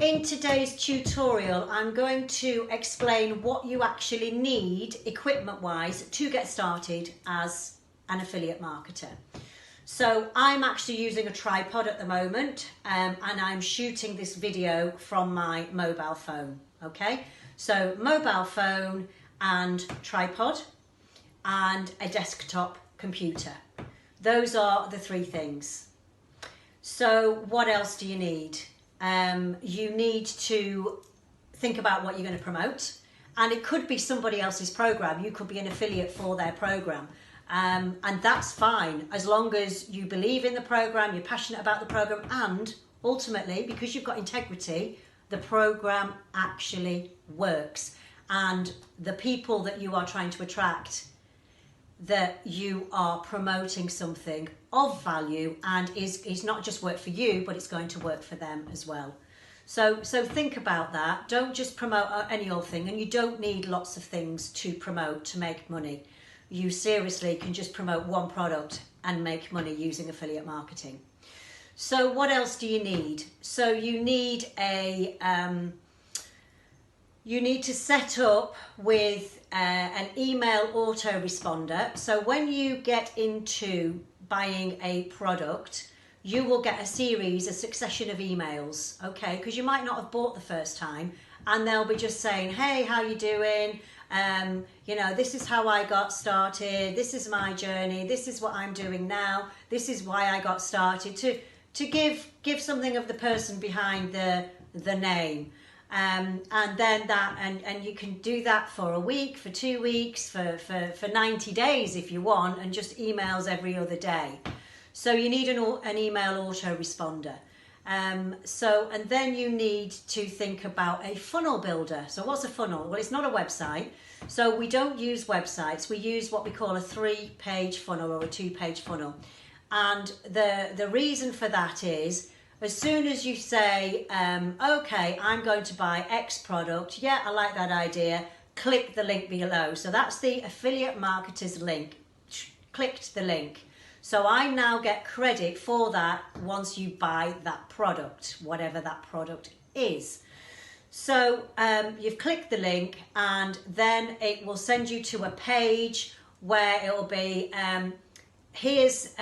In today's tutorial, I'm going to explain what you actually need equipment-wise to get started as an affiliate marketer. So I'm actually using a tripod at the moment and I'm shooting this video from my mobile phone, okay? So mobile phone and tripod and a desktop computer. Those are the three things. So what else do you need? You need to think about what you're going to promote, and it could be somebody else's program. You could be an affiliate for their program, and that's fine as long as you believe in the program, you're passionate about the program, and ultimately, because you've got integrity, the program actually works, and the people that you are trying to attract, that you are promoting something of value and is not just work for you, but it's going to work for them as well. So think about that. Don't just promote any old thing, and you don't need lots of things to promote to make money. You seriously can just promote one product and make money using affiliate marketing. So what else do you need? So you need you need to set up with an email autoresponder. So when you get into buying a product, you will get a succession of emails, okay? Because you might not have bought the first time, and they'll be just saying, hey, how you doing? You know, this is how I got started. This is my journey. This is what I'm doing now. This is why I got started. To give something of the person behind the name. And then and you can do that for a week, for 2 weeks, for 90 days if you want, and just emails every other day. So you need an email autoresponder. And then you need to think about a funnel builder. So what's a funnel? Well, it's not a website. So we don't use websites. We use what we call a 3-page funnel or a 2-page funnel. And the reason for that is, as soon as you say, okay, I'm going to buy X product, yeah, I like that idea, click the link below. So that's the affiliate marketer's link. Clicked the link. So I now get credit for that once you buy that product, whatever that product is. So you've clicked the link, and then it will send you to a page where it will be, here's,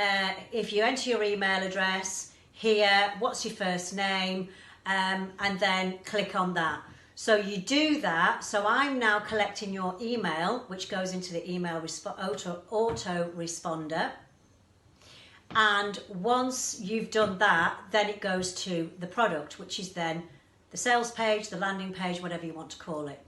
if you enter your email address, here, what's your first name, and then click on that. So you do that. So I'm now collecting your email, which goes into the email autoresponder. And once you've done that, then it goes to the product, which is then the sales page, the landing page, whatever you want to call it.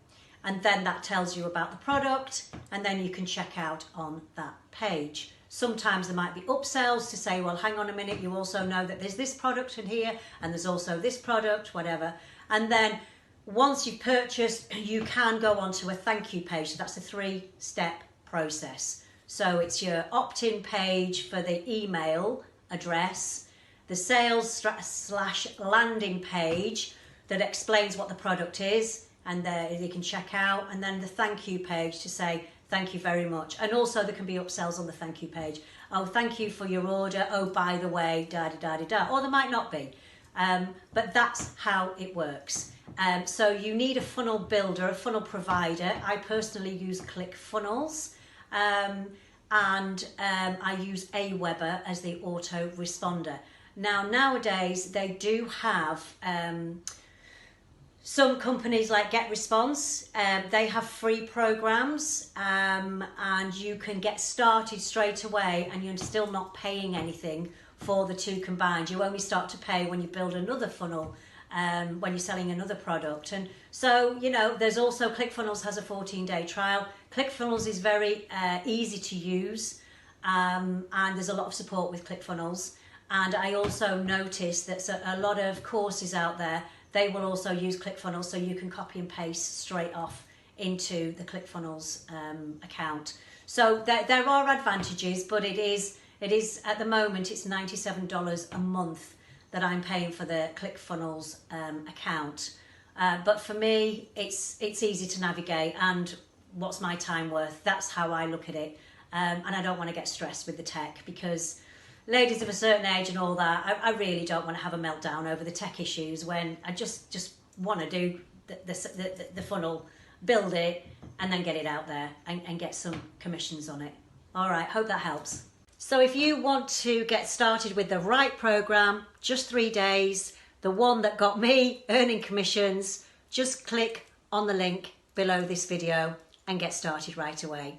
And then that tells you about the product, and then you can check out on that page. Sometimes there might be upsells to say, well, hang on a minute, you also know that there's this product in here, and there's also this product, whatever. And then once you've purchased, you can go on to a thank you page. So that's a 3-step process. So it's your opt-in page for the email address, the sales / landing page that explains what the product is, and there you can check out, and then the thank you page to say, thank you very much. And also there can be upsells on the thank you page. Oh, thank you for your order. Oh, by the way, da-da-da-da-da. Or there might not be. But that's how it works. So you need a funnel builder, a funnel provider. I personally use ClickFunnels. And I use Aweber as the autoresponder. Now, nowadays, they do have... some companies like GetResponse, they have free programs, and you can get started straight away, and you're still not paying anything for the two combined. You only start to pay when you build another funnel, when you're selling another product. And so, you know, there's also ClickFunnels has a 14-day trial. ClickFunnels is very easy to use, and there's a lot of support with ClickFunnels. And I also noticed that a lot of courses out there, they will also use ClickFunnels, so you can copy and paste straight off into the ClickFunnels account. So there are advantages, but it is at the moment it's $97 a month that I'm paying for the ClickFunnels account. But for me, it's easy to navigate, and what's my time worth? That's how I look at it. And I don't want to get stressed with the tech, because ladies of a certain age and all that, I really don't want to have a meltdown over the tech issues when I just want to do the funnel, build it, and then get it out there and get some commissions on it. All right, hope that helps. So if you want to get started with the right program, just 3 days, the one that got me earning commissions, just click on the link below this video and get started right away.